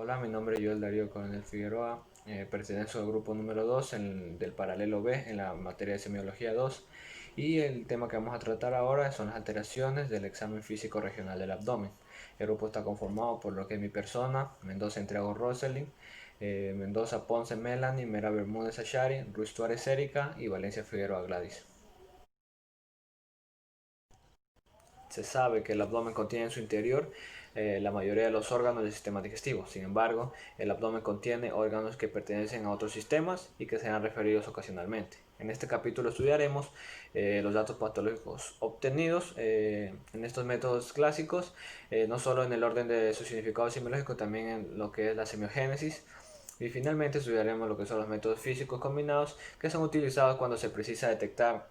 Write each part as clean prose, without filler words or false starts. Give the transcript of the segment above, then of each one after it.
Hola, mi nombre es Joel Darío Coronel Figueroa, pertenezco al grupo número 2 del paralelo B en la materia de semiología 2 y el tema que vamos a tratar ahora son las alteraciones del examen físico regional del abdomen. El grupo está conformado por lo que es mi persona, Mendoza Entrego Roselyn, Mendoza Ponce Melanie, Mera Bermúdez Ashari, Ruiz Tuárez Erika y Valencia Figueroa Gladys. Se sabe que el abdomen contiene en su interior la mayoría de los órganos del sistema digestivo. Sin embargo, el abdomen contiene órganos que pertenecen a otros sistemas y que serán referidos ocasionalmente. En este capítulo estudiaremos los datos patológicos obtenidos en estos métodos clásicos, no solo en el orden de su significado semiológico, también en lo que es la semiogénesis. Y finalmente estudiaremos lo que son los métodos físicos combinados que son utilizados cuando se precisa detectar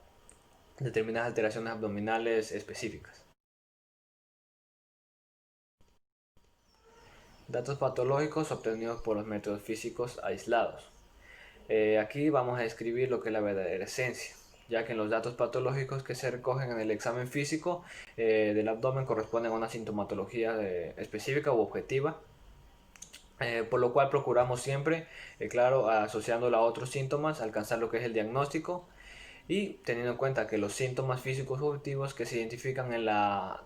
determinadas alteraciones abdominales específicas. Datos patológicos obtenidos por los métodos físicos aislados. Aquí vamos a describir lo que es la verdadera esencia, ya que en los datos patológicos que se recogen en el examen físico del abdomen corresponden a una sintomatología específica u objetiva, por lo cual procuramos siempre, claro, asociándola a otros síntomas, alcanzar lo que es el diagnóstico y teniendo en cuenta que los síntomas físicos objetivos que se identifican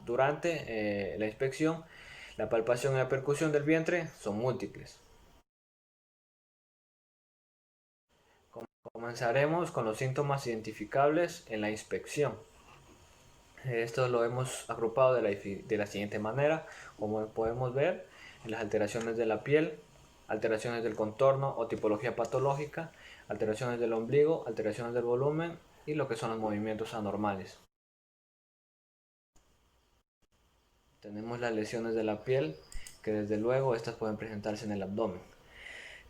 durante la inspección, la palpación y la percusión del vientre son múltiples. Comenzaremos con los síntomas identificables en la inspección. Esto lo hemos agrupado de la siguiente manera, como podemos ver en las alteraciones de la piel, alteraciones del contorno o tipología patológica, alteraciones del ombligo, alteraciones del volumen y lo que son los movimientos anormales. Tenemos las lesiones de la piel, que desde luego estas pueden presentarse en el abdomen.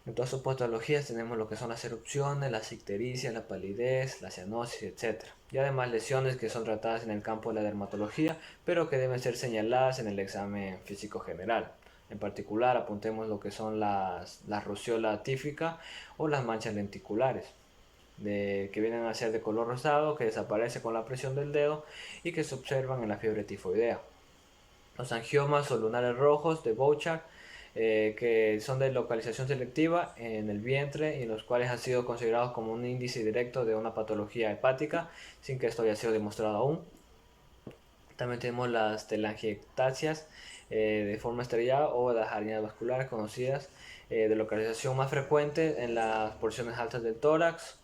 En todas sus patologías tenemos lo que son las erupciones, la ictericia, la palidez, la cianosis, etc. Y además lesiones que son tratadas en el campo de la dermatología, pero que deben ser señaladas en el examen físico general. En particular, apuntemos lo que son la rociola tífica o las manchas lenticulares, que vienen a ser de color rosado, que desaparece con la presión del dedo y que se observan en la fiebre tifoidea. Los angiomas o lunares rojos de Bouchard, que son de localización selectiva en el vientre y los cuales han sido considerados como un índice directo de una patología hepática sin que esto haya sido demostrado aún. También tenemos las telangiectasias de forma estrellada o las hernias vasculares conocidas, de localización más frecuente en las porciones altas del tórax,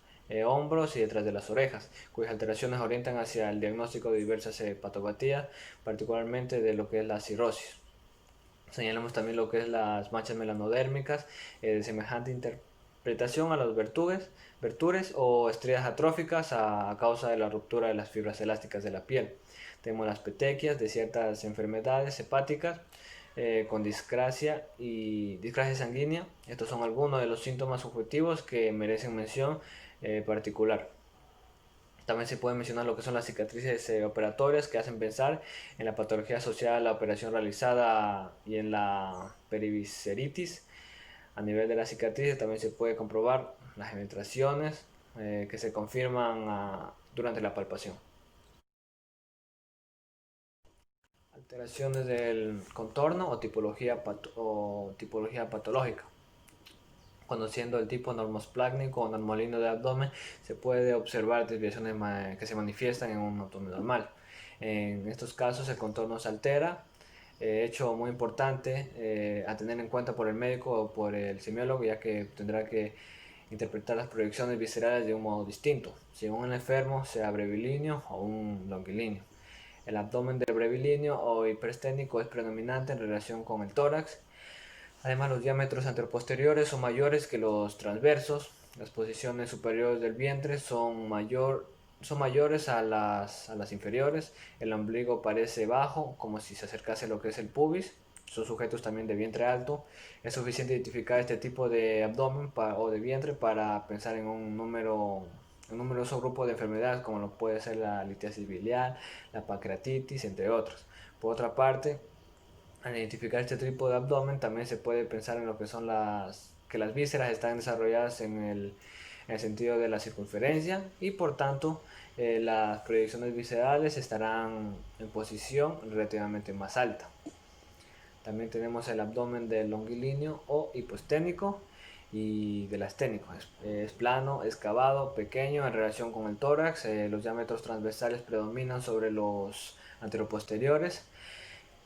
hombros y detrás de las orejas, cuyas alteraciones orientan hacia el diagnóstico de diversas patopatías, particularmente de lo que es la cirrosis. Señalamos también lo que es las manchas melanodérmicas, de semejante interpretación a los vertures o estrías atróficas a causa de la ruptura de las fibras elásticas de la piel. Tenemos las petequias de ciertas enfermedades hepáticas con discrasia sanguínea. Estos son algunos de los síntomas subjetivos que merecen mención particular. También se puede mencionar lo que son las cicatrices operatorias que hacen pensar en la patología asociada a la operación realizada y en la perivisceritis. A nivel de la cicatriz también se puede comprobar las penetraciones que se confirman durante la palpación. Alteraciones del contorno o tipología patológica. Conociendo el tipo normosplácnico o normolino de abdomen, se puede observar desviaciones que se manifiestan en un abdomen normal. En estos casos el contorno se altera, hecho muy importante a tener en cuenta por el médico o por el semiólogo, ya que tendrá que interpretar las proyecciones viscerales de un modo distinto, según el enfermo, sea brevilíneo o un longilíneo. El abdomen del brevilíneo o hiperesténico es predominante en relación con el tórax. Además, los diámetros anteroposteriores son mayores que los transversos. Las posiciones superiores del vientre son mayores a las inferiores. El ombligo parece bajo, como si se acercase a lo que es el pubis. Son sujetos también de vientre alto. Es suficiente identificar este tipo de abdomen o de vientre para pensar en un numeroso grupo de enfermedades, como lo puede ser la litiasis biliar, la pancreatitis, entre otros. Por otra parte, al identificar este tipo de abdomen también se puede pensar en lo que son que las vísceras están desarrolladas en el sentido de la circunferencia y por tanto las proyecciones viscerales estarán en posición relativamente más alta. También tenemos el abdomen del longilíneo o hiposténico y del asténico. Es plano, excavado, pequeño en relación con el tórax. Los diámetros transversales predominan sobre los anteroposteriores.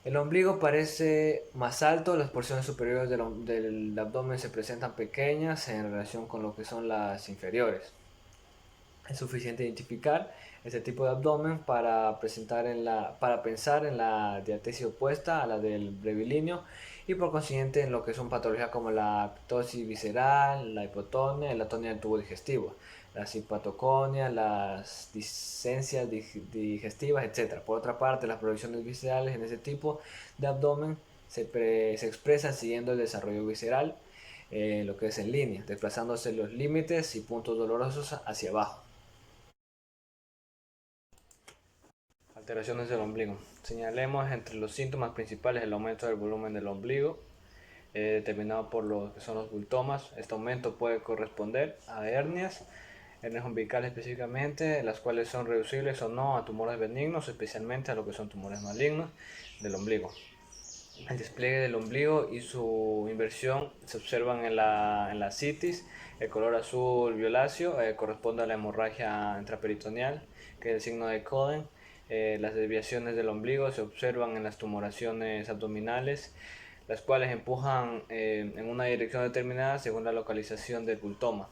El ombligo parece más alto, las porciones superiores del abdomen se presentan pequeñas en relación con lo que son las inferiores. Es suficiente identificar este tipo de abdomen para pensar en la diatesis opuesta a la del brevilíneo y por consiguiente en lo que son patologías como la ptosis visceral, la hipotonia y la atonia del tubo digestivo, la hepatoconia, las disencias digestivas, etc. Por otra parte, las proyecciones viscerales en ese tipo de abdomen se expresan siguiendo el desarrollo visceral, lo que es en línea, desplazándose los límites y puntos dolorosos hacia abajo. Alteraciones del ombligo. Señalemos entre los síntomas principales el aumento del volumen del ombligo, determinado por lo que son los bultomas. Este aumento puede corresponder a hernias umbilicales específicamente, las cuales son reducibles o no a tumores benignos, especialmente a lo que son tumores malignos del ombligo. El despliegue del ombligo y su inversión se observan en la citis. El color azul violáceo corresponde a la hemorragia intraperitoneal, que es el signo de Cohen. Las desviaciones del ombligo se observan en las tumoraciones abdominales, las cuales empujan en una dirección determinada según la localización del bultoma.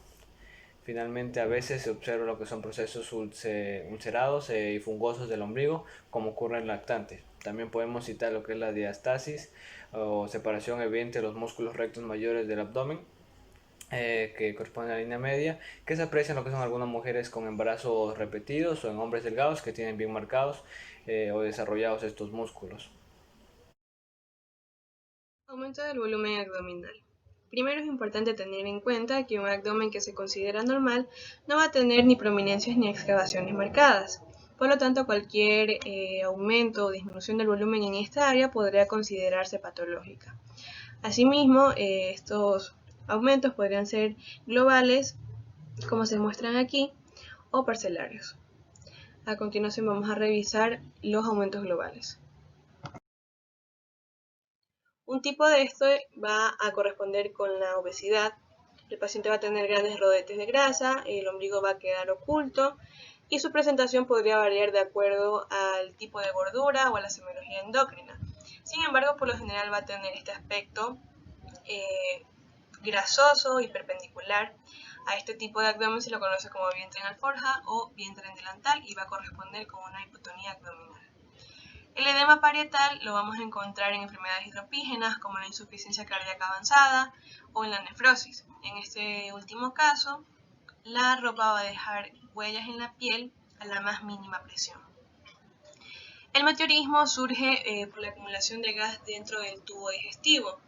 Finalmente, a veces se observa lo que son procesos ulcerados y fungosos del ombligo, como ocurre en lactantes. También podemos citar lo que es la diastasis o separación evidente de los músculos rectos mayores del abdomen, que corresponde a la línea media, que se aprecia en lo que son algunas mujeres con embarazos repetidos o en hombres delgados que tienen bien marcados o desarrollados estos músculos. Aumento del volumen abdominal. Primero es importante tener en cuenta que un abdomen que se considera normal no va a tener ni prominencias ni excavaciones marcadas. Por lo tanto, cualquier aumento o disminución del volumen en esta área podría considerarse patológica. Asimismo, estos aumentos podrían ser globales, como se muestran aquí, o parcelarios. A continuación vamos a revisar los aumentos globales. Un tipo de esto va a corresponder con la obesidad. El paciente va a tener grandes rodetes de grasa, el ombligo va a quedar oculto y su presentación podría variar de acuerdo al tipo de gordura o a la semiología endocrina. Sin embargo, por lo general va a tener este aspecto grasoso y perpendicular. A este tipo de abdomen se lo conoce como vientre en alforja o vientre en delantal y va a corresponder con una hipotonía abdominal. El edema parietal lo vamos a encontrar en enfermedades hidropígenas como la insuficiencia cardíaca avanzada o en la nefrosis. En este último caso, la ropa va a dejar huellas en la piel a la más mínima presión. El meteorismo surge por la acumulación de gas dentro del tubo digestivo.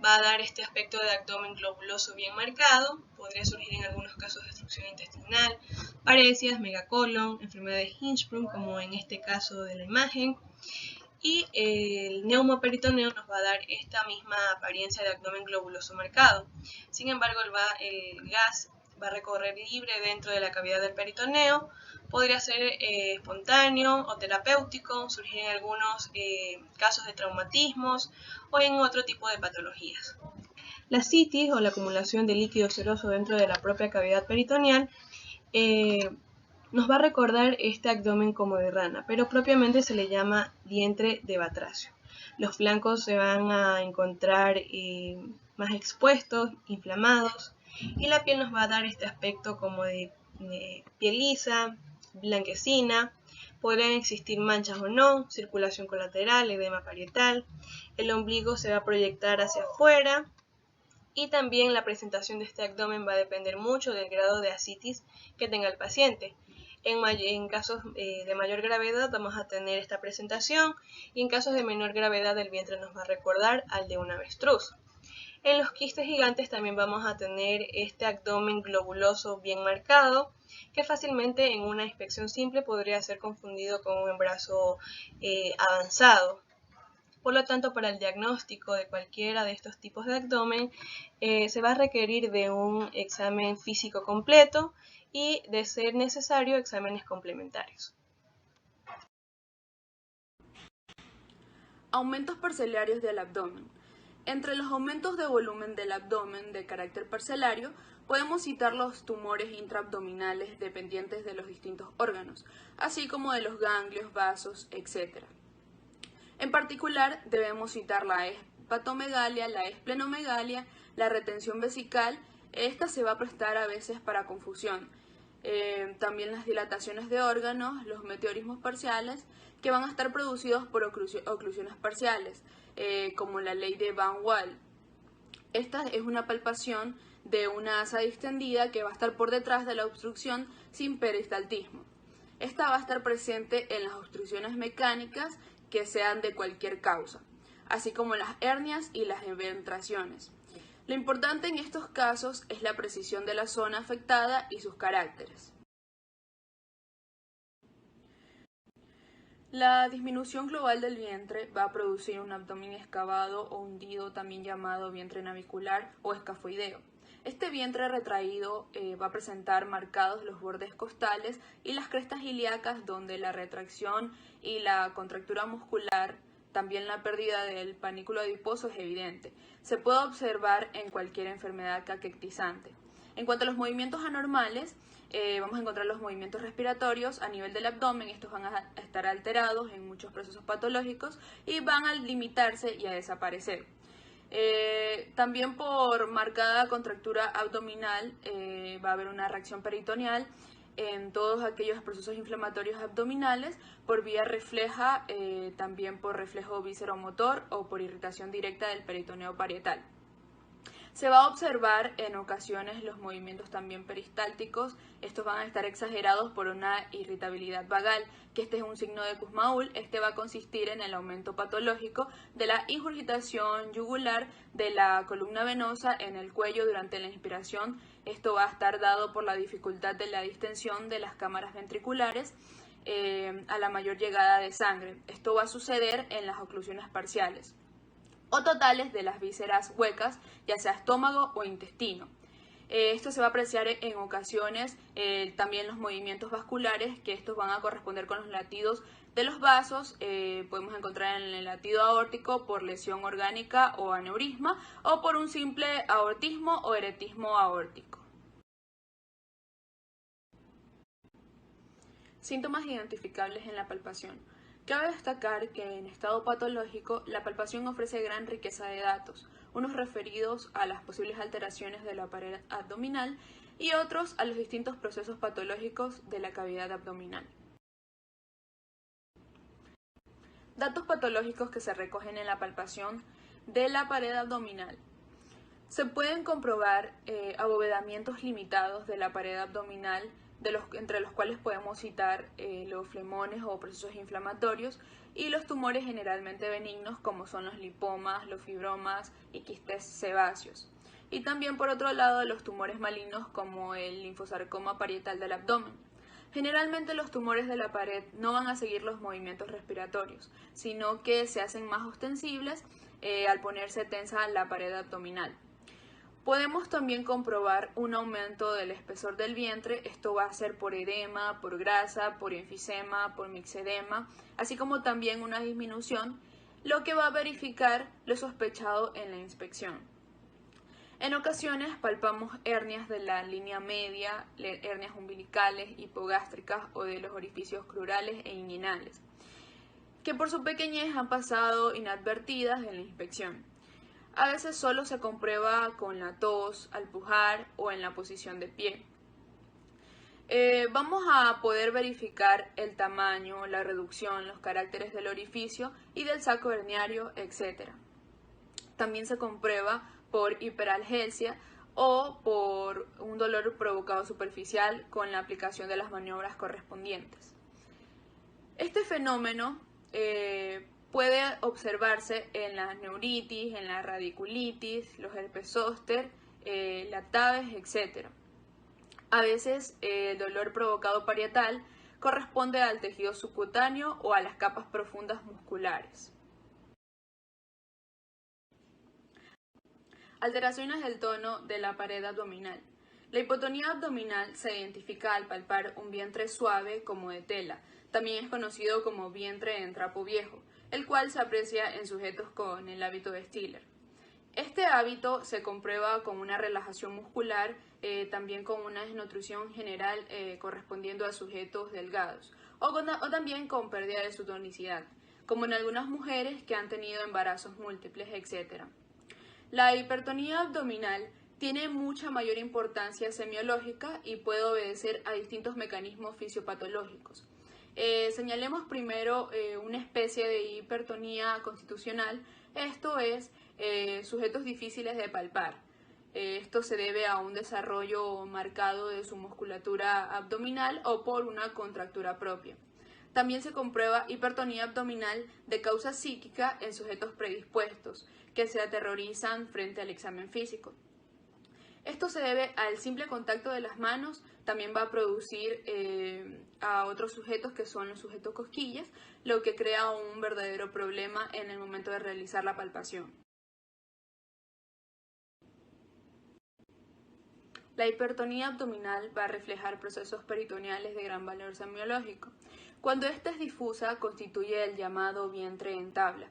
Va a dar este aspecto de abdomen globuloso bien marcado, podría surgir en algunos casos de obstrucción intestinal, paresias, megacolon, enfermedad de Hirschsprung, como en este caso de la imagen, y el neumoperitoneo nos va a dar esta misma apariencia de abdomen globuloso marcado. Sin embargo, el gas va a recorrer libre dentro de la cavidad del peritoneo, podría ser espontáneo o terapéutico, surgir en algunos casos de traumatismos o en otro tipo de patologías. La citis o la acumulación de líquido seroso dentro de la propia cavidad peritoneal nos va a recordar este abdomen como de rana, pero propiamente se le llama vientre de batracio. Los flancos se van a encontrar más expuestos, inflamados, y la piel nos va a dar este aspecto como de piel lisa, blanquecina. Podrían existir manchas o no, circulación colateral, edema parietal. El ombligo se va a proyectar hacia afuera. Y también la presentación de este abdomen va a depender mucho del grado de ascitis que tenga el paciente. En casos de mayor gravedad vamos a tener esta presentación y en casos de menor gravedad el vientre nos va a recordar al de un avestruz. En los quistes gigantes también vamos a tener este abdomen globuloso bien marcado que fácilmente en una inspección simple podría ser confundido con un embarazo avanzado. Por lo tanto, para el diagnóstico de cualquiera de estos tipos de abdomen, se va a requerir de un examen físico completo y, de ser necesario, exámenes complementarios. Aumentos parcelarios del abdomen. Entre los aumentos de volumen del abdomen de carácter parcelario, podemos citar los tumores intraabdominales dependientes de los distintos órganos, así como de los ganglios, vasos, etc. En particular, debemos citar la hepatomegalia, la esplenomegalia, la retención vesical. Esta se va a prestar a veces para confusión. También las dilataciones de órganos, los meteorismos parciales, que van a estar producidos por oclusiones parciales, como la ley de Van Wall. Esta es una palpación de una asa distendida que va a estar por detrás de la obstrucción sin peristaltismo. Esta va a estar presente en las obstrucciones mecánicas que sean de cualquier causa, así como las hernias y las eventraciones. Lo importante en estos casos es la precisión de la zona afectada y sus caracteres. La disminución global del vientre va a producir un abdomen excavado o hundido, también llamado vientre navicular o escafoideo. Este vientre retraído va a presentar marcados los bordes costales y las crestas ilíacas, donde la retracción y la contractura muscular, también la pérdida del panículo adiposo, es evidente. Se puede observar en cualquier enfermedad caquectizante. En cuanto a los movimientos anormales, vamos a encontrar los movimientos respiratorios a nivel del abdomen. Estos van a estar alterados en muchos procesos patológicos y van a limitarse y a desaparecer. También por marcada contractura abdominal va a haber una reacción peritoneal en todos aquellos procesos inflamatorios abdominales por vía refleja, también por reflejo visceromotor o por irritación directa del peritoneo parietal. Se va a observar en ocasiones los movimientos también peristálticos. Estos van a estar exagerados por una irritabilidad vagal, que este es un signo de Kussmaul. Este va a consistir en el aumento patológico de la ingurgitación yugular de la columna venosa en el cuello durante la inspiración. Esto va a estar dado por la dificultad de la distensión de las cámaras ventriculares a la mayor llegada de sangre. Esto va a suceder en las oclusiones parciales o totales de las vísceras huecas, ya sea estómago o intestino. Esto se va a apreciar en ocasiones también los movimientos vasculares, que estos van a corresponder con los latidos de los vasos. Podemos encontrar en el latido aórtico por lesión orgánica o aneurisma, o por un simple aortismo o eretismo aórtico. Síntomas identificables en la palpación. Cabe destacar que en estado patológico la palpación ofrece gran riqueza de datos, unos referidos a las posibles alteraciones de la pared abdominal y otros a los distintos procesos patológicos de la cavidad abdominal. Datos patológicos que se recogen en la palpación de la pared abdominal. Se pueden comprobar abovedamientos limitados de la pared abdominal, entre los cuales podemos citar los flemones o procesos inflamatorios y los tumores generalmente benignos, como son los lipomas, los fibromas y quistes sebáceos. Y también, por otro lado, los tumores malignos, como el linfosarcoma parietal del abdomen. Generalmente los tumores de la pared no van a seguir los movimientos respiratorios, sino que se hacen más ostensibles al ponerse tensa la pared abdominal. Podemos también comprobar un aumento del espesor del vientre. Esto va a ser por edema, por grasa, por enfisema, por mixedema, así como también una disminución, lo que va a verificar lo sospechado en la inspección. En ocasiones palpamos hernias de la línea media, hernias umbilicales, hipogástricas o de los orificios crurales e inguinales, que por su pequeñez han pasado inadvertidas en la inspección. A veces solo se comprueba con la tos, al pujar o en la posición de pie. Vamos a poder verificar el tamaño, la reducción, los caracteres del orificio y del saco herniario, etc. También se comprueba por hiperalgesia o por un dolor provocado superficial con la aplicación de las maniobras correspondientes. Este fenómeno puede observarse en la neuritis, en la radiculitis, los herpes zóster, la tabes, etc. A veces el dolor provocado parietal corresponde al tejido subcutáneo o a las capas profundas musculares. Alteraciones del tono de la pared abdominal. La hipotonía abdominal se identifica al palpar un vientre suave como de tela. También es conocido como vientre en trapo viejo. el cual se aprecia en sujetos con el hábito de Stiller. Este hábito se comprueba con una relajación muscular, también con una desnutrición general correspondiendo a sujetos delgados, o también con pérdida de su tonicidad, como en algunas mujeres que han tenido embarazos múltiples, etc. La hipertonía abdominal tiene mucha mayor importancia semiológica y puede obedecer a distintos mecanismos fisiopatológicos. Señalemos primero una especie de hipertonía constitucional, esto es, sujetos difíciles de palpar. Esto se debe a un desarrollo marcado de su musculatura abdominal o por una contractura propia. También se comprueba hipertonía abdominal de causa psíquica en sujetos predispuestos, que se aterrorizan frente al examen físico. Esto se debe al simple contacto de las manos, también va a producir a otros sujetos que son los sujetos cosquillas, lo que crea un verdadero problema en el momento de realizar la palpación. La hipertonía abdominal va a reflejar procesos peritoneales de gran valor semiológico. Cuando esta es difusa, constituye el llamado vientre en tabla.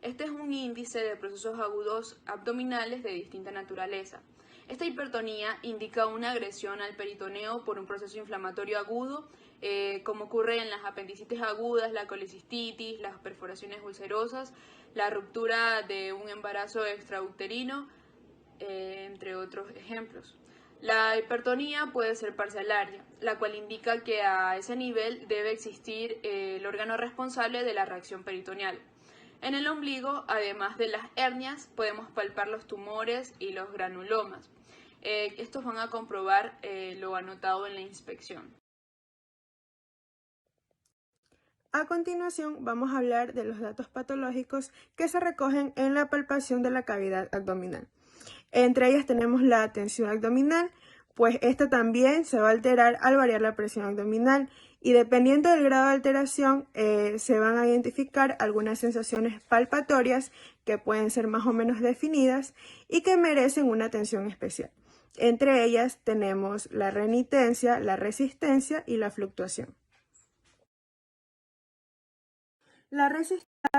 Este es un índice de procesos agudos abdominales de distinta naturaleza. Esta hipertonía indica una agresión al peritoneo por un proceso inflamatorio agudo, como ocurre en las apendicitis agudas, la colecistitis, las perforaciones ulcerosas, la ruptura de un embarazo extrauterino, entre otros ejemplos. La hipertonía puede ser parcelaria, la cual indica que a ese nivel debe existir el órgano responsable de la reacción peritoneal. En el ombligo, además de las hernias, podemos palpar los tumores y los granulomas. Estos van a comprobar lo anotado en la inspección. A continuación, vamos a hablar de los datos patológicos que se recogen en la palpación de la cavidad abdominal. Entre ellas tenemos la tensión abdominal, pues esta también se va a alterar al variar la presión abdominal y dependiendo del grado de alteración se van a identificar algunas sensaciones palpatorias que pueden ser más o menos definidas y que merecen una atención especial. Entre ellas tenemos la renitencia, la resistencia y la fluctuación. La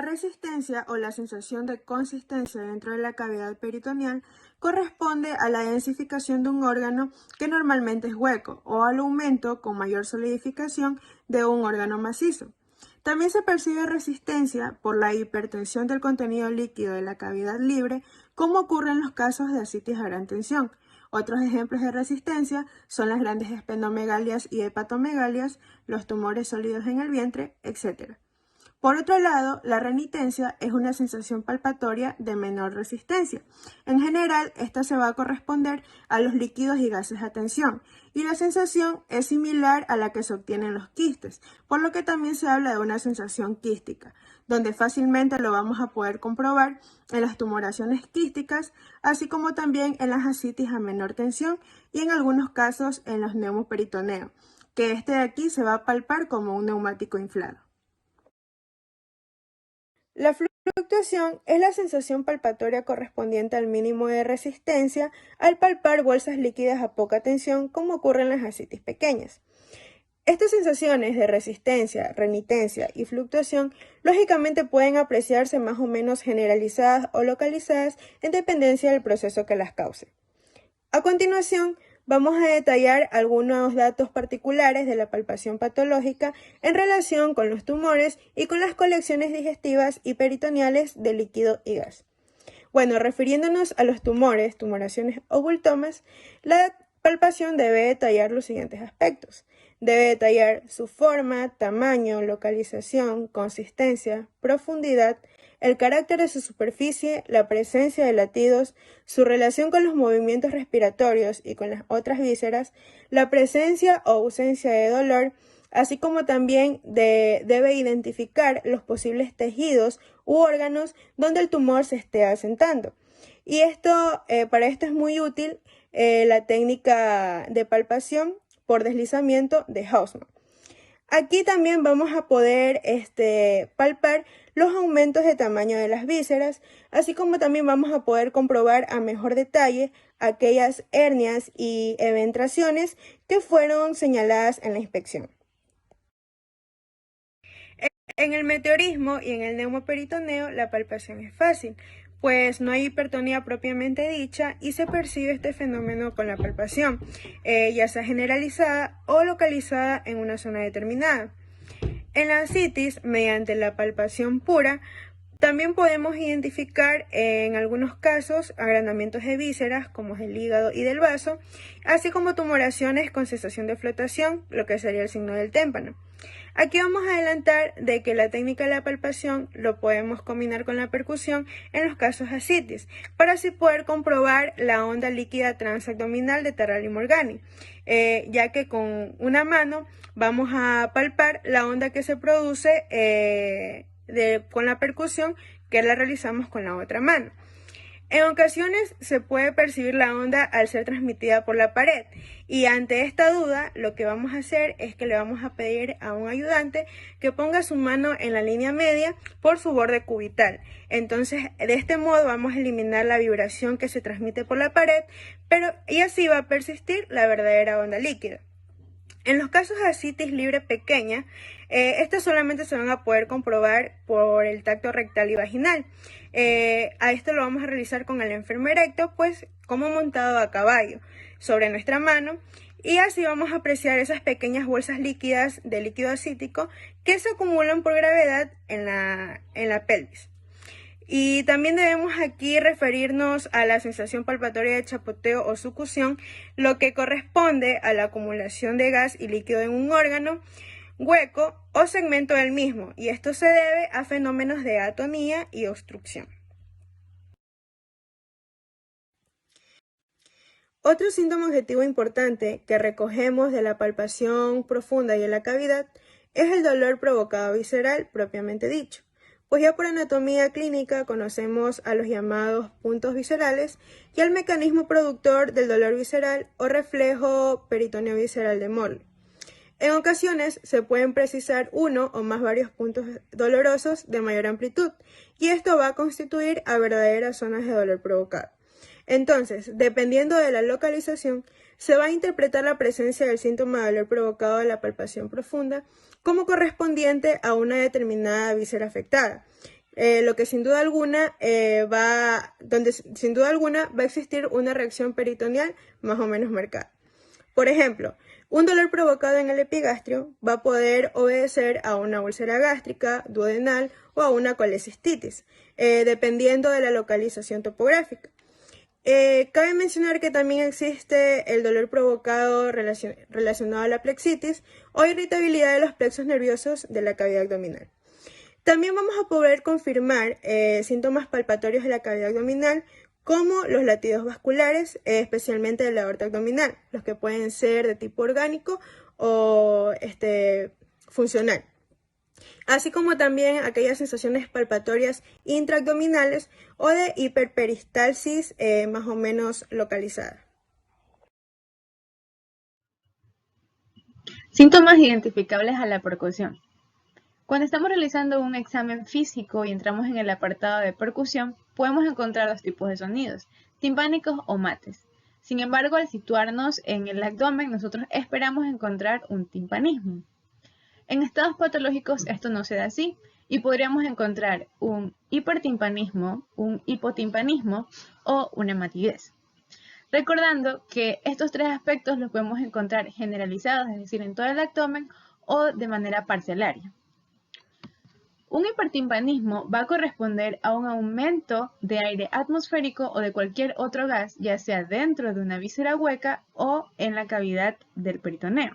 resistencia o la sensación de consistencia dentro de la cavidad peritoneal corresponde a la densificación de un órgano que normalmente es hueco o al aumento con mayor solidificación de un órgano macizo. También se percibe resistencia por la hipertensión del contenido líquido de la cavidad libre, como ocurre en los casos de ascitis a gran tensión. Otros ejemplos de resistencia son las grandes esplenomegalías y hepatomegalias, los tumores sólidos en el vientre, etc. Por otro lado, la renitencia es una sensación palpatoria de menor resistencia. En general, esta se va a corresponder a los líquidos y gases a tensión, y la sensación es similar a la que se obtiene en los quistes, por lo que también se habla de una sensación quística, donde fácilmente lo vamos a poder comprobar en las tumoraciones quísticas, así como también en las ascitis a menor tensión y en algunos casos en los neumoperitoneos, que este de aquí se va a palpar como un neumático inflado. La fluctuación es la sensación palpatoria correspondiente al mínimo de resistencia al palpar bolsas líquidas a poca tensión, como ocurre en las ascitis pequeñas. Estas sensaciones de resistencia, renitencia y fluctuación lógicamente pueden apreciarse más o menos generalizadas o localizadas en dependencia del proceso que las cause. A continuación, vamos a detallar algunos datos particulares de la palpación patológica en relación con los tumores y con las colecciones digestivas y peritoneales de líquido y gas. Bueno, refiriéndonos a los tumores, tumoraciones o bultomas, la palpación debe detallar los siguientes aspectos. Debe detallar su forma, tamaño, localización, consistencia, profundidad, el carácter de su superficie, la presencia de latidos, su relación con los movimientos respiratorios y con las otras vísceras, la presencia o ausencia de dolor, así como también debe identificar los posibles tejidos u órganos donde el tumor se esté asentando. Y para esto es muy útil la técnica de palpación por deslizamiento de Hausmann. Aquí también vamos a poder palpar los aumentos de tamaño de las vísceras, así como también vamos a poder comprobar a mejor detalle aquellas hernias y eventraciones que fueron señaladas en la inspección. En el meteorismo y en el neumoperitoneo la palpación es fácil, pues no hay hipertonía propiamente dicha y se percibe este fenómeno con la palpación, ya sea generalizada o localizada en una zona determinada. En la ascitis, mediante la palpación pura, también podemos identificar en algunos casos agrandamientos de vísceras, como es el hígado y del vaso, así como tumoraciones con sensación de flotación, lo que sería el signo del témpano. Aquí vamos a adelantar de que la técnica de la palpación lo podemos combinar con la percusión en los casos ascitis, para así poder comprobar la onda líquida transabdominal de Tarrant y Morgani, ya que con una mano vamos a palpar la onda que se produce con la percusión, que la realizamos con la otra mano. En ocasiones se puede percibir la onda al ser transmitida por la pared, y ante esta duda lo que vamos a hacer es que le vamos a pedir a un ayudante que ponga su mano en la línea media por su borde cubital. Entonces, de este modo vamos a eliminar la vibración que se transmite por la pared, y así va a persistir la verdadera onda líquida. En los casos de ascitis libre pequeña, estas solamente se van a poder comprobar por el tacto rectal y vaginal. A esto lo vamos a realizar con el enfermo erecto, pues como montado a caballo sobre nuestra mano, y así vamos a apreciar esas pequeñas bolsas líquidas de líquido ascítico que se acumulan por gravedad en la pelvis. Y también debemos aquí referirnos a la sensación palpatoria de chapoteo o succión, lo que corresponde a la acumulación de gas y líquido en un órgano, hueco o segmento del mismo, y esto se debe a fenómenos de atonía y obstrucción. Otro síntoma objetivo importante que recogemos de la palpación profunda y en la cavidad es el dolor provocado visceral propiamente dicho. Pues ya por anatomía clínica conocemos a los llamados puntos viscerales y al mecanismo productor del dolor visceral o reflejo peritoneo visceral de Morley. En ocasiones se pueden precisar uno o más varios puntos dolorosos de mayor amplitud, y esto va a constituir a verdaderas zonas de dolor provocado. Entonces, dependiendo de la localización, se va a interpretar la presencia del síntoma de dolor provocado de la palpación profunda como correspondiente a una determinada víscera afectada, lo que sin duda alguna va a existir una reacción peritoneal más o menos marcada. Por ejemplo, un dolor provocado en el epigastrio va a poder obedecer a una úlcera gástrica, duodenal o a una colecistitis, dependiendo de la localización topográfica. Cabe mencionar que también existe el dolor provocado relacionado a la plexitis o irritabilidad de los plexos nerviosos de la cavidad abdominal. También vamos a poder confirmar síntomas palpatorios de la cavidad abdominal, como los latidos vasculares, especialmente de la aorta abdominal, los que pueden ser de tipo orgánico o funcional, así como también aquellas sensaciones palpatorias intraabdominales o de hiperperistalsis más o menos localizada. Síntomas identificables a la percusión. Cuando estamos realizando un examen físico y entramos en el apartado de percusión, podemos encontrar dos tipos de sonidos, timpánicos o mates. Sin embargo, al situarnos en el abdomen, nosotros esperamos encontrar un timpanismo. En estados patológicos esto no se da así, y podríamos encontrar un hipertimpanismo, un hipotimpanismo o una matidez. Recordando que estos tres aspectos los podemos encontrar generalizados, es decir, en todo el abdomen o de manera parcelaria. Un hipertimpanismo va a corresponder a un aumento de aire atmosférico o de cualquier otro gas, ya sea dentro de una víscera hueca o en la cavidad del peritoneo.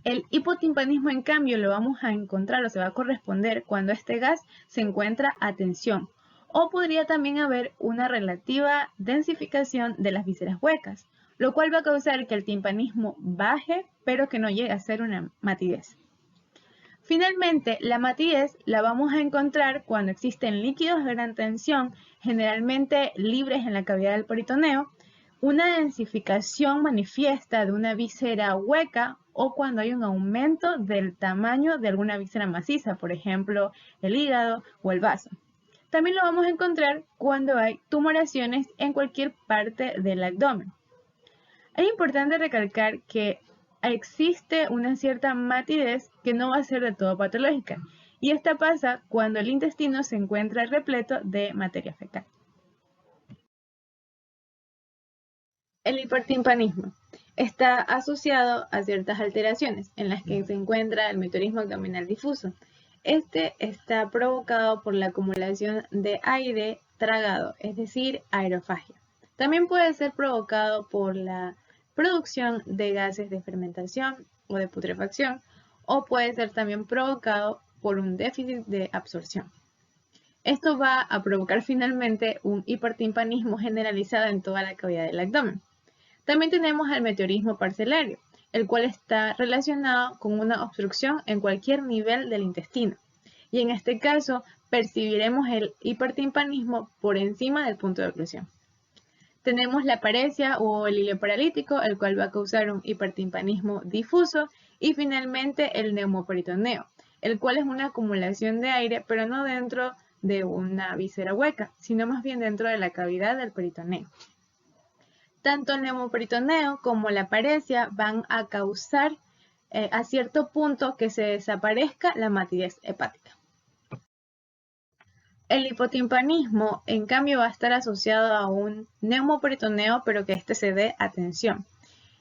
El hipotimpanismo, en cambio, lo vamos a encontrar o se va a corresponder cuando este gas se encuentra a tensión, o podría también haber una relativa densificación de las vísceras huecas, lo cual va a causar que el timpanismo baje, pero que no llegue a ser una matidez. Finalmente, la matidez la vamos a encontrar cuando existen líquidos de gran tensión, generalmente libres en la cavidad del peritoneo, una densificación manifiesta de una víscera hueca o cuando hay un aumento del tamaño de alguna víscera maciza, por ejemplo, el hígado o el vaso. También lo vamos a encontrar cuando hay tumoraciones en cualquier parte del abdomen. Es importante recalcar que existe una cierta matidez que no va a ser de todo patológica, y esta pasa cuando el intestino se encuentra repleto de materia fecal. El hipertimpanismo está asociado a ciertas alteraciones en las que se encuentra el meteorismo abdominal difuso. Este está provocado por la acumulación de aire tragado, es decir, aerofagia. También puede ser provocado por la producción de gases de fermentación o de putrefacción, o puede ser también provocado por un déficit de absorción. Esto va a provocar finalmente un hipertimpanismo generalizado en toda la cavidad del abdomen. También tenemos el meteorismo parcelario, el cual está relacionado con una obstrucción en cualquier nivel del intestino. Y en este caso, percibiremos el hipertimpanismo por encima del punto de oclusión. Tenemos la paresia o el hilio paralítico, el cual va a causar un hipertimpanismo difuso. Y finalmente el neumoperitoneo, el cual es una acumulación de aire, pero no dentro de una víscera hueca, sino más bien dentro de la cavidad del peritoneo. Tanto el neumoperitoneo como la paresia van a causar a cierto punto que se desaparezca la matidez hepática. El hipotimpanismo, en cambio, va a estar asociado a un neumoperitoneo, pero que este se dé a tensión.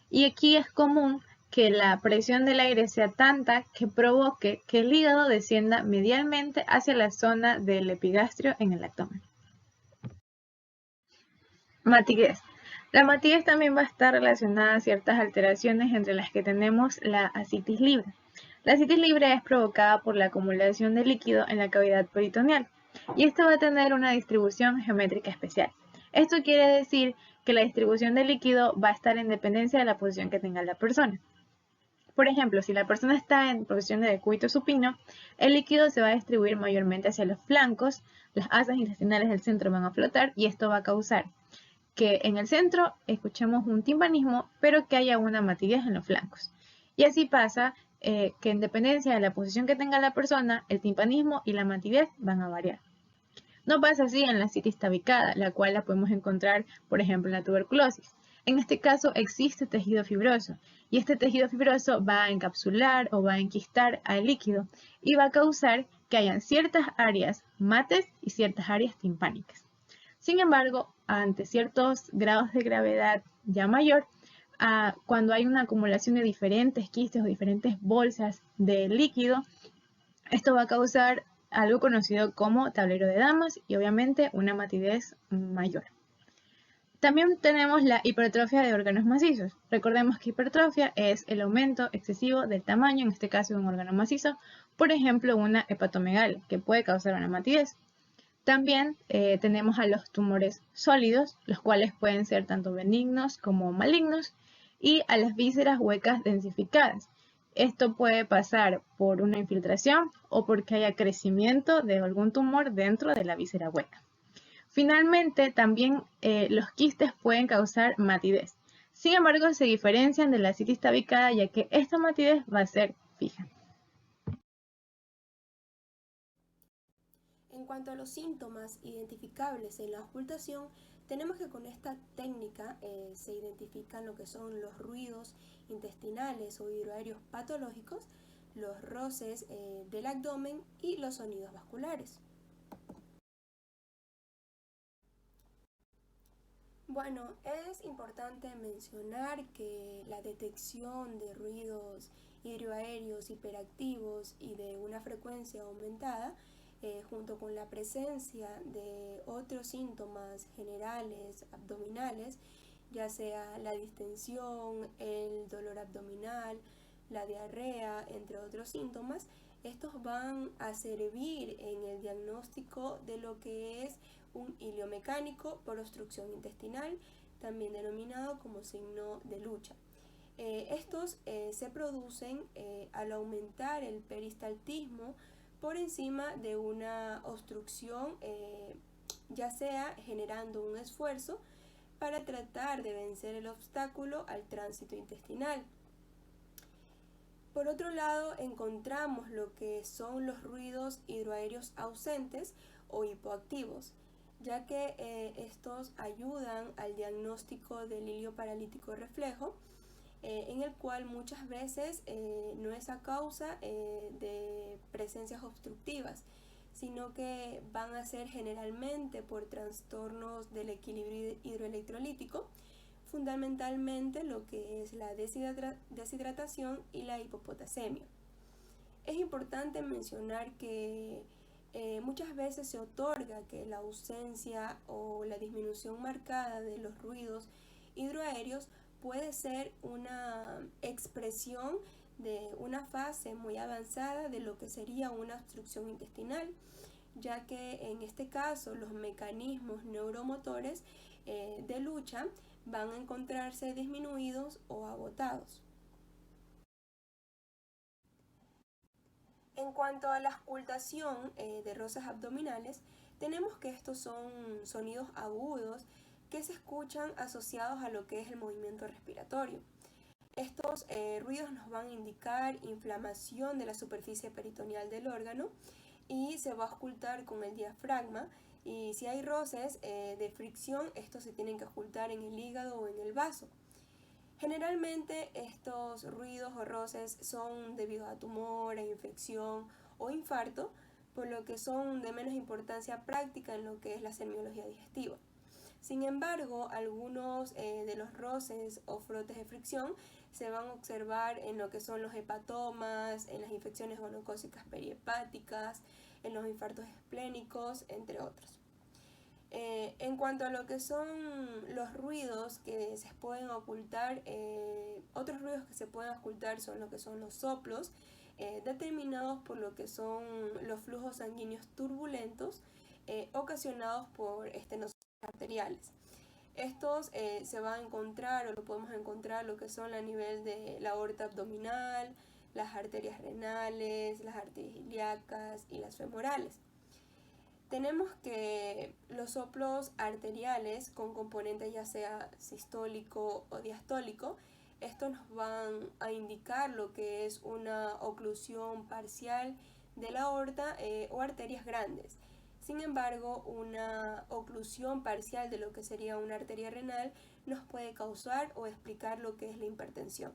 Y aquí es común que la presión del aire sea tanta que provoque que el hígado descienda medialmente hacia la zona del epigastrio en el abdomen. Matidez. La matidez también va a estar relacionada a ciertas alteraciones entre las que tenemos la ascitis libre. La ascitis libre es provocada por la acumulación de líquido en la cavidad peritoneal y esta va a tener una distribución geométrica especial. Esto quiere decir que la distribución del líquido va a estar en dependencia de la posición que tenga la persona. Por ejemplo, si la persona está en posición de decúbito supino, el líquido se va a distribuir mayormente hacia los flancos, las asas intestinales del centro van a flotar y esto va a causar que en el centro escuchemos un timpanismo, pero que haya una matidez en los flancos. Y así pasa que en dependencia de la posición que tenga la persona, el timpanismo y la matidez van a variar. No pasa así en la ascitis tabicada, la cual la podemos encontrar, por ejemplo, en la tuberculosis. En este caso existe tejido fibroso y este tejido fibroso va a encapsular o va a enquistar al líquido y va a causar que hayan ciertas áreas mates y ciertas áreas timpánicas. Sin embargo, ante ciertos grados de gravedad ya mayor, cuando hay una acumulación de diferentes quistes o diferentes bolsas de líquido, esto va a causar algo conocido como tablero de damas y obviamente una matidez mayor. También tenemos la hipertrofia de órganos macizos. Recordemos que hipertrofia es el aumento excesivo del tamaño, en este caso de un órgano macizo, por ejemplo una hepatomegalia, que puede causar una matidez. También tenemos a los tumores sólidos, los cuales pueden ser tanto benignos como malignos, y a las vísceras huecas densificadas. Esto puede pasar por una infiltración o porque haya crecimiento de algún tumor dentro de la víscera hueca. Finalmente, también los quistes pueden causar matidez. Sin embargo, se diferencian de la ascitis tabicada ya que esta matidez va a ser fija. En cuanto a los síntomas identificables en la auscultación, tenemos que con esta técnica se identifican lo que son los ruidos intestinales o hidroaéreos patológicos, los roces del abdomen y los sonidos vasculares. Bueno, es importante mencionar que la detección de ruidos hidroaéreos hiperactivos y de una frecuencia aumentada junto con la presencia de otros síntomas generales abdominales, ya sea la distensión, el dolor abdominal, la diarrea, entre otros síntomas, estos van a servir en el diagnóstico de lo que es un hilio mecánico por obstrucción intestinal, también denominado como signo de lucha. Estos se producen al aumentar el peristaltismo por encima de una obstrucción, ya sea generando un esfuerzo para tratar de vencer el obstáculo al tránsito intestinal. Por otro lado, encontramos lo que son los ruidos hidroaéreos ausentes o hipoactivos, ya que estos ayudan al diagnóstico del hilio paralítico reflejo en el cual muchas veces no es a causa de presencias obstructivas, sino que van a ser generalmente por trastornos del equilibrio hidroelectrolítico, fundamentalmente lo que es la deshidratación y la hipopotasemia. Es importante mencionar que muchas veces se otorga que la ausencia o la disminución marcada de los ruidos hidroaéreos puede ser una expresión de una fase muy avanzada de lo que sería una obstrucción intestinal, ya que en este caso los mecanismos neuromotores de lucha van a encontrarse disminuidos o agotados. En cuanto a la auscultación de roces abdominales, tenemos que estos son sonidos agudos que se escuchan asociados a lo que es el movimiento respiratorio. Estos ruidos nos van a indicar inflamación de la superficie peritoneal del órgano y se va a auscultar con el diafragma, y si hay roces de fricción, estos se tienen que auscultar en el hígado o en el vaso. Generalmente estos ruidos o roces son debido a tumor, a infección o infarto, por lo que son de menos importancia práctica en lo que es la semiología digestiva. Sin embargo, algunos de los roces o frotes de fricción se van a observar en lo que son los hepatomas, en las infecciones gonocócicas perihepáticas, en los infartos esplénicos, entre otros. En cuanto a lo que son los ruidos que se pueden ocultar, otros ruidos que se pueden ocultar son lo que son los soplos, determinados por lo que son los flujos sanguíneos turbulentos ocasionados por estenosis arteriales. Estos se van a encontrar o lo podemos encontrar lo que son a nivel de la aorta abdominal, las arterias renales, las arterias ilíacas y las femorales. Tenemos que los soplos arteriales con componente ya sea sistólico o diastólico, estos nos van a indicar lo que es una oclusión parcial de la aorta o arterias grandes. Sin embargo, una oclusión parcial de lo que sería una arteria renal nos puede causar o explicar lo que es la hipertensión.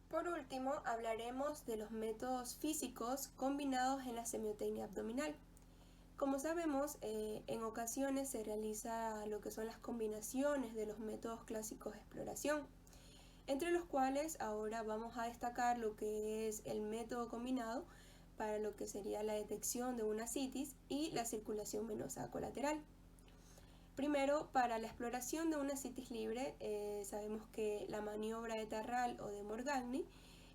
Por último, hablaremos de los métodos físicos combinados en la semiotecnia abdominal. Como sabemos, en ocasiones se realiza lo que son las combinaciones de los métodos clásicos de exploración, entre los cuales ahora vamos a destacar lo que es el método combinado para lo que sería la detección de una ascitis y la circulación venosa colateral. Primero, para la exploración de una ascitis libre, sabemos que la maniobra de Tarral o de Morgagni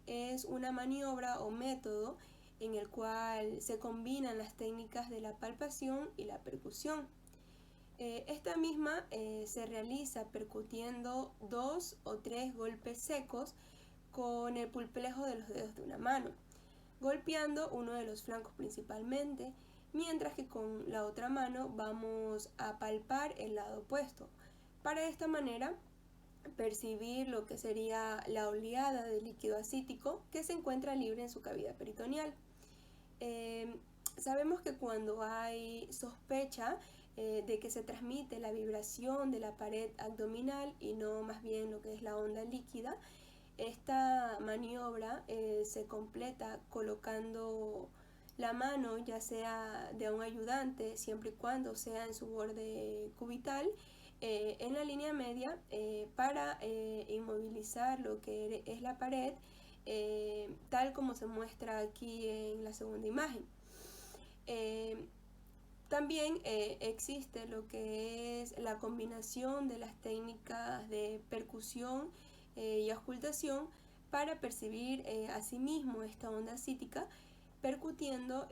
es una maniobra o método en el cual se combinan las técnicas de la palpación y la percusión. Esta misma se realiza percutiendo 2 o 3 golpes secos con el pulpejo de los dedos de una mano, golpeando uno de los flancos principalmente, mientras que con la otra mano vamos a palpar el lado opuesto. Para de esta manera percibir lo que sería la oleada de líquido ascítico que se encuentra libre en su cavidad peritoneal. Sabemos que cuando hay sospecha de que se transmite la vibración de la pared abdominal y no más bien lo que es la onda líquida, esta maniobra se completa colocando la mano ya sea de un ayudante, siempre y cuando sea en su borde cubital, en la línea media para inmovilizar lo que es la pared, tal como se muestra aquí en la segunda imagen. También existe lo que es la combinación de las técnicas de percusión y auscultación para percibir asimismo esta onda ascítica, percutiendo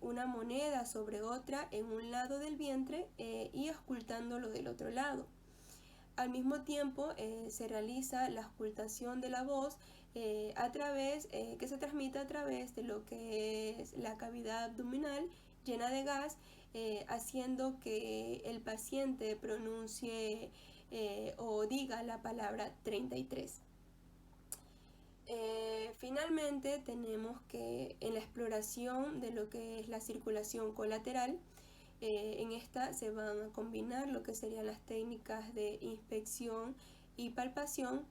una moneda sobre otra en un lado del vientre y auscultándolo del otro lado. Al mismo tiempo se realiza la auscultación de la voz que se transmite a través de lo que es la cavidad abdominal llena de gas, haciendo que el paciente pronuncie o diga la palabra 33. Finalmente tenemos que en la exploración de lo que es la circulación colateral En esta se van a combinar lo que serían las técnicas de inspección y palpación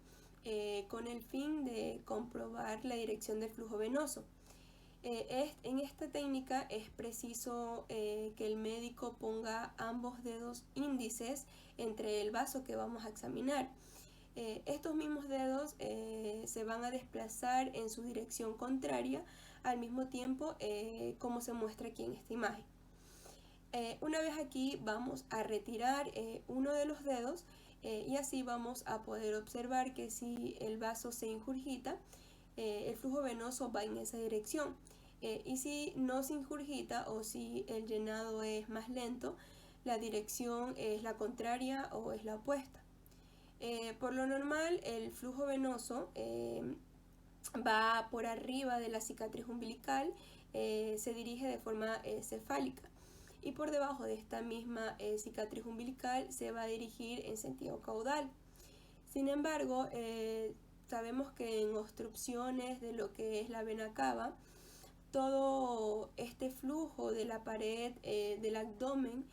con el fin de comprobar la dirección del flujo venoso. En esta técnica es preciso que el médico ponga ambos dedos índices entre el vaso que vamos a examinar. Estos mismos dedos se van a desplazar en su dirección contraria al mismo tiempo como se muestra aquí en esta imagen. Una vez aquí vamos a retirar uno de los dedos y así vamos a poder observar que si el vaso se ingurgita, el flujo venoso va en esa dirección. Y si no se ingurgita o si el llenado es más lento, la dirección es la contraria o es la opuesta. Por lo normal, el flujo venoso va por arriba de la cicatriz umbilical, se dirige de forma cefálica y por debajo de esta misma cicatriz umbilical se va a dirigir en sentido caudal. Sin embargo, sabemos que en obstrucciones de lo que es la vena cava, todo este flujo de la pared del abdomen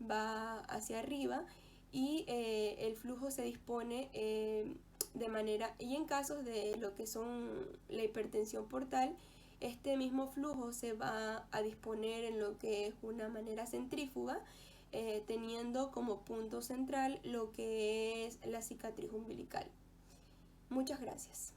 va hacia arriba y el flujo se dispone de manera, y en casos de lo que son la hipertensión portal, este mismo flujo se va a disponer en lo que es una manera centrífuga, teniendo como punto central lo que es la cicatriz umbilical. Muchas gracias.